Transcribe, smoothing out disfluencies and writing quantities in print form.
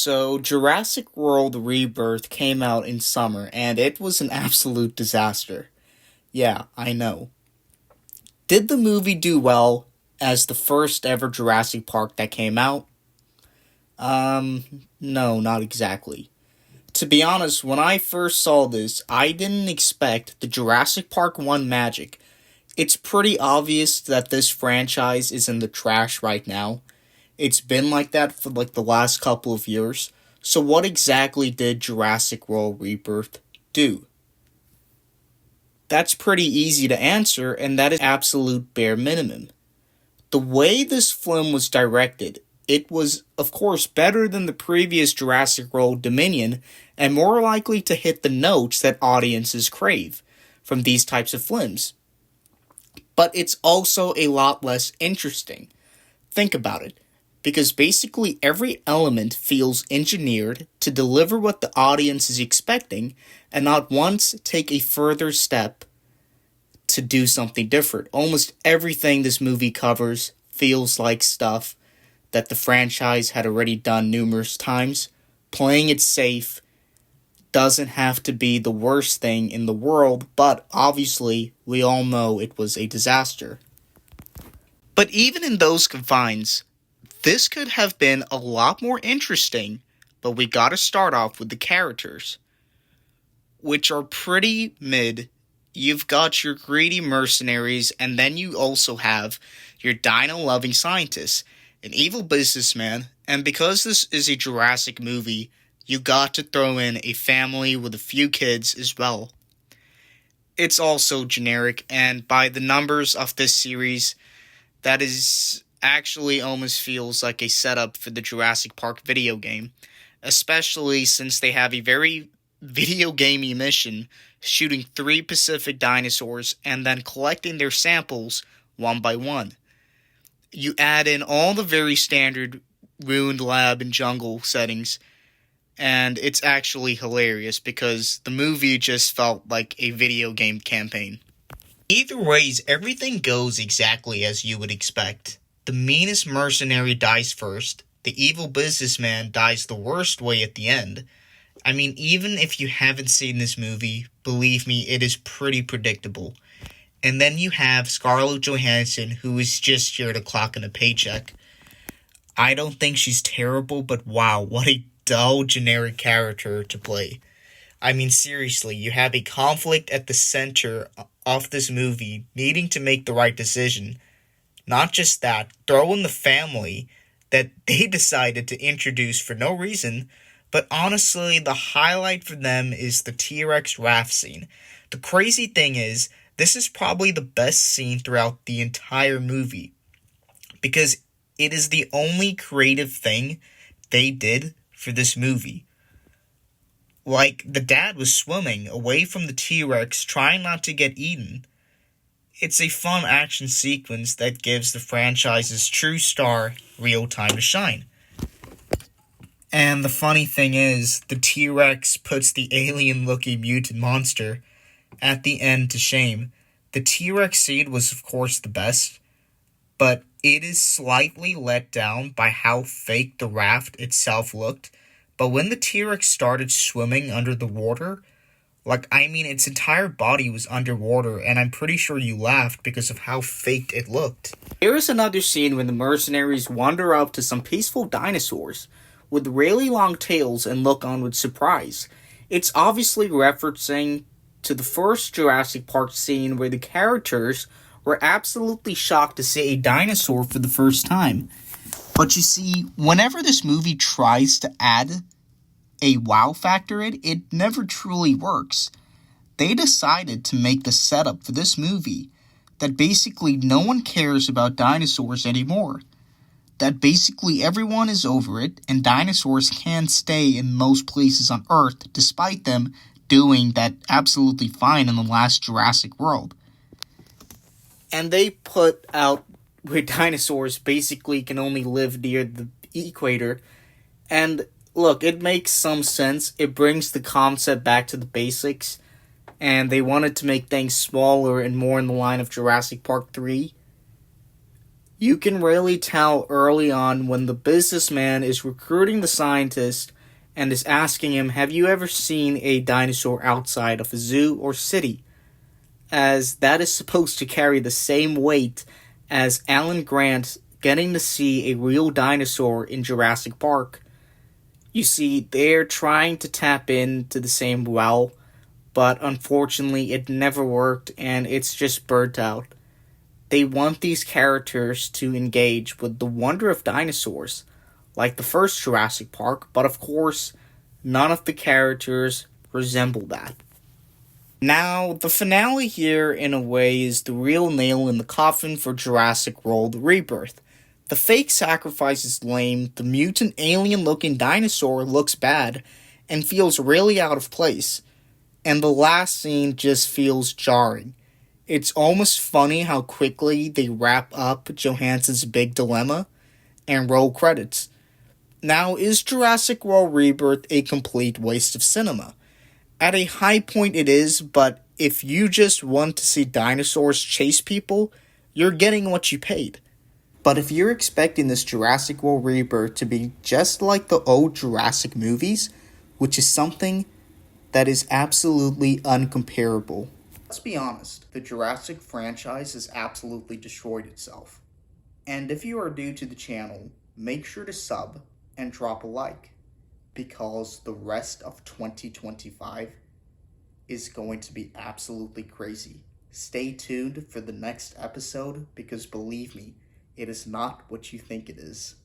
So, Jurassic World Rebirth came out in summer, and it was an absolute disaster. Yeah, I know. Did the movie do well as the first ever Jurassic Park that came out? No, not exactly. To be honest, when I first saw this, I didn't expect the Jurassic Park 1 magic. It's pretty obvious that this franchise is in the trash right now. It's been like that for like the last couple of years. So what exactly did Jurassic World Rebirth do? That's pretty easy to answer, and that is absolute bare minimum. The way this film was directed, it was, of course, better than the previous Jurassic World Dominion, and more likely to hit the notes that audiences crave from these types of films. But it's also a lot less interesting. Think about it. Because basically every element feels engineered to deliver what the audience is expecting and not once take a further step to do something different. Almost everything this movie covers feels like stuff that the franchise had already done numerous times. Playing it safe doesn't have to be the worst thing in the world, but obviously we all know it was a disaster. But even in those confines, this could have been a lot more interesting, but we gotta start off with the characters, which are pretty mid. You've got your greedy mercenaries, and then you also have your dino-loving scientists, an evil businessman, and because this is a Jurassic movie, you got to throw in a family with a few kids as well. It's also generic, and by the numbers of this series, that is actually almost feels like a setup for the Jurassic Park video game, especially since they have a very video gamey mission, shooting 3 Pacific dinosaurs and then collecting their samples one by one. You add in all the very standard ruined lab and jungle settings, and it's actually hilarious because the movie just felt like a video game campaign. Either ways, everything goes exactly as you would expect. The meanest mercenary dies first. The evil businessman dies the worst way at the end. I mean, even if you haven't seen this movie, believe me, it is pretty predictable. And then you have Scarlett Johansson, who is just here to clock in a paycheck. I don't think she's terrible, but wow, what a dull, generic character to play. I mean, seriously, you have a conflict at the center of this movie, needing to make the right decision. Not just that, throw in the family that they decided to introduce for no reason, but honestly, the highlight for them is the T-Rex raft scene. The crazy thing is, this is probably the best scene throughout the entire movie, because it is the only creative thing they did for this movie. Like, the dad was swimming away from the T-Rex, trying not to get eaten. It's a fun action sequence that gives the franchise's true star real time to shine. And the funny thing is, the T-Rex puts the alien-looking mutant monster at the end to shame. The T-Rex scene was of course the best, but it is slightly let down by how fake the raft itself looked. But when the T-Rex started swimming under the water, its entire body was underwater, and I'm pretty sure you laughed because of how faked it looked. There is another scene when the mercenaries wander up to some peaceful dinosaurs with really long tails and look on with surprise. It's obviously referencing to the first Jurassic Park scene where the characters were absolutely shocked to see a dinosaur for the first time. But you see, whenever this movie tries to add a wow factor in, it never truly works. They decided to make the setup for this movie that basically no one cares about dinosaurs anymore. That basically everyone is over it, and dinosaurs can stay in most places on Earth, despite them doing that absolutely fine in the last Jurassic World. And they put out where dinosaurs basically can only live near the equator, and look, it makes some sense. It brings the concept back to the basics, and they wanted to make things smaller and more in the line of Jurassic Park 3. You can really tell early on when the businessman is recruiting the scientist and is asking him, have you ever seen a dinosaur outside of a zoo or city? As that is supposed to carry the same weight as Alan Grant getting to see a real dinosaur in Jurassic Park. You see, they're trying to tap into the same well, but unfortunately it never worked and it's just burnt out. They want these characters to engage with the wonder of dinosaurs, like the first Jurassic Park, but of course, none of the characters resemble that. Now, the finale here, in a way, is the real nail in the coffin for Jurassic World Rebirth. The fake sacrifice is lame, the mutant alien-looking dinosaur looks bad, and feels really out of place, and the last scene just feels jarring. It's almost funny how quickly they wrap up Johansson's big dilemma, and roll credits. Now, is Jurassic World Rebirth a complete waste of cinema? At a high point it is, but if you just want to see dinosaurs chase people, you're getting what you paid. But if you're expecting this Jurassic World Rebirth to be just like the old Jurassic movies, which is something that is absolutely uncomparable. Let's be honest, the Jurassic franchise has absolutely destroyed itself. And if you are new to the channel, make sure to sub and drop a like, because the rest of 2025 is going to be absolutely crazy. Stay tuned for the next episode, because believe me, it is not what you think it is.